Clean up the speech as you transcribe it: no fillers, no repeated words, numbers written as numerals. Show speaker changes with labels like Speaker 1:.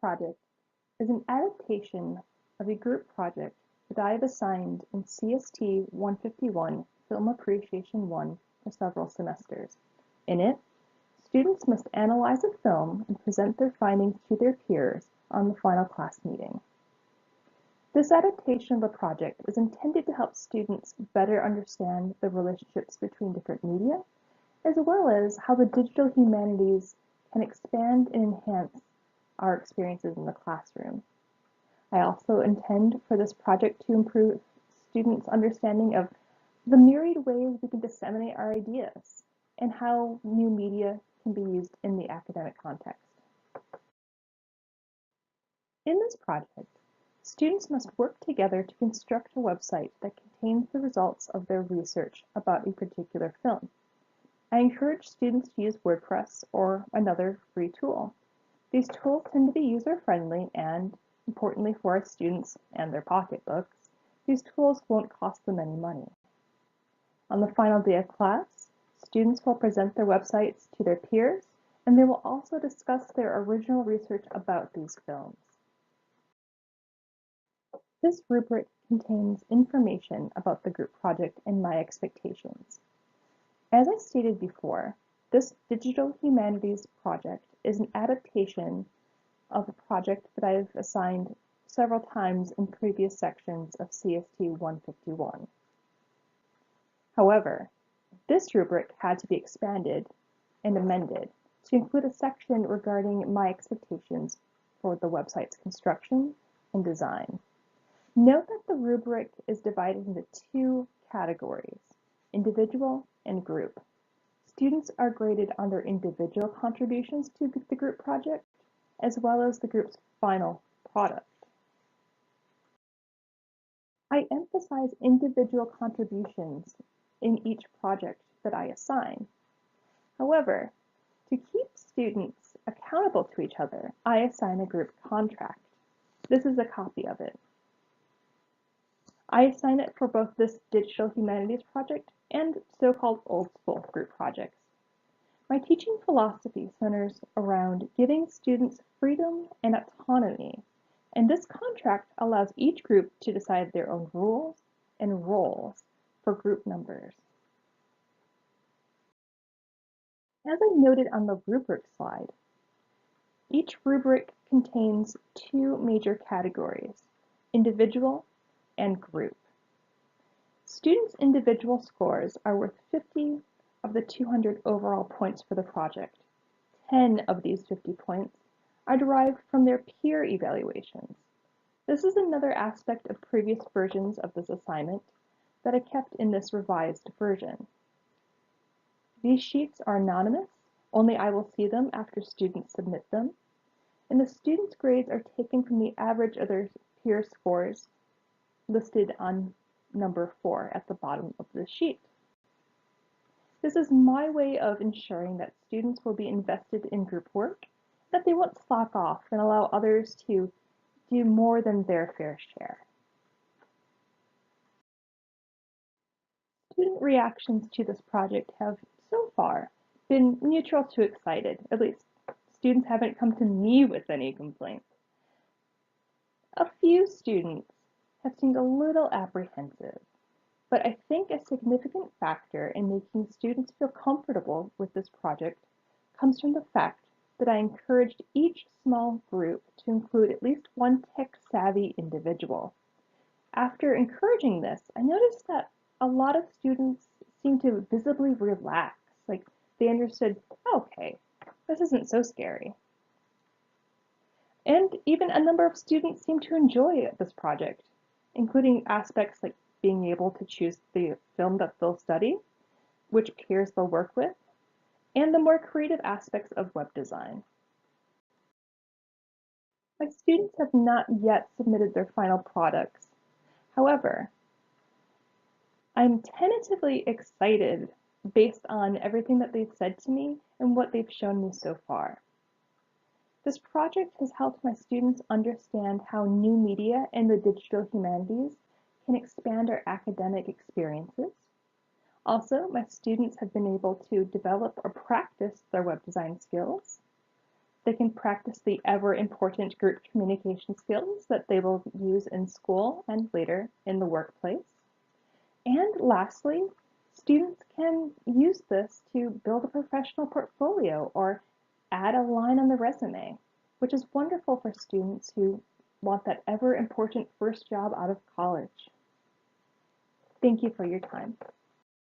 Speaker 1: project is an adaptation of a group project that I have assigned in CST 151 Film Appreciation 1 for several semesters. In it, students must analyze a film and present their findings to their peers on the final class meeting. This adaptation of the project is intended to help students better understand the relationships between different media, as well as how the digital humanities can expand and enhance our experiences in the classroom. I also intend for this project to improve students' understanding of the myriad ways we can disseminate our ideas and how new media can be used in the academic context. In this project, students must work together to construct a website that contains the results of their research about a particular film. I encourage students to use WordPress or another free tool. These tools tend to be user-friendly and, importantly for our students and their pocketbooks, these tools won't cost them any money. On the final day of class, students will present their websites to their peers, and they will also discuss their original research about these films. This rubric contains information about the group project and my expectations. As I stated before, this digital humanities project is an adaptation of a project that I've assigned several times in previous sections of CST 151. However, this rubric had to be expanded and amended to include a section regarding my expectations for the website's construction and design. Note that the rubric is divided into two categories, individual and group. Students are graded on their individual contributions to the group project, as well as the group's final product. I emphasize individual contributions in each project that I assign. However, to keep students accountable to each other, I assign a group contract. This is a copy of it. I assign it for both this digital humanities project and so-called old school group projects. My teaching philosophy centers around giving students freedom and autonomy, and this contract allows each group to decide their own rules and roles for group members. As I noted on the rubric slide, each rubric contains two major categories, individual and group. Students' individual scores are worth 50 of the 200 overall points for the project. 10 of these 50 points are derived from their peer evaluations. This is another aspect of previous versions of this assignment that I kept in this revised version. These sheets are anonymous, only I will see them after students submit them, and the students' grades are taken from the average of their peer scores listed on number 4 at the bottom of the sheet. This is my way of ensuring that students will be invested in group work, that they won't slack off and allow others to do more than their fair share. Student reactions to this project have, so far, been neutral to excited. At least, students haven't come to me with any complaints. A few students have seemed a little apprehensive, but I think a significant factor in making students feel comfortable with this project comes from the fact that I encouraged each small group to include at least one tech-savvy individual. After encouraging this, I noticed that a lot of students seemed to visibly relax, like they understood, okay, this isn't so scary. And even a number of students seemed to enjoy this project, including aspects like being able to choose the film that they'll study, which peers they'll work with, and the more creative aspects of web design. My students have not yet submitted their final products. However, I'm tentatively excited based on everything that they've said to me and what they've shown me so far. This project has helped my students understand how new media and the digital humanities can expand our academic experiences. Also, my students have been able to develop or practice their web design skills. They can practice the ever-important group communication skills that they will use in school and later in the workplace. And lastly, students can use this to build a professional portfolio or add a line on the resume, which is wonderful for students who want that ever-important first job out of college. Thank you for your time.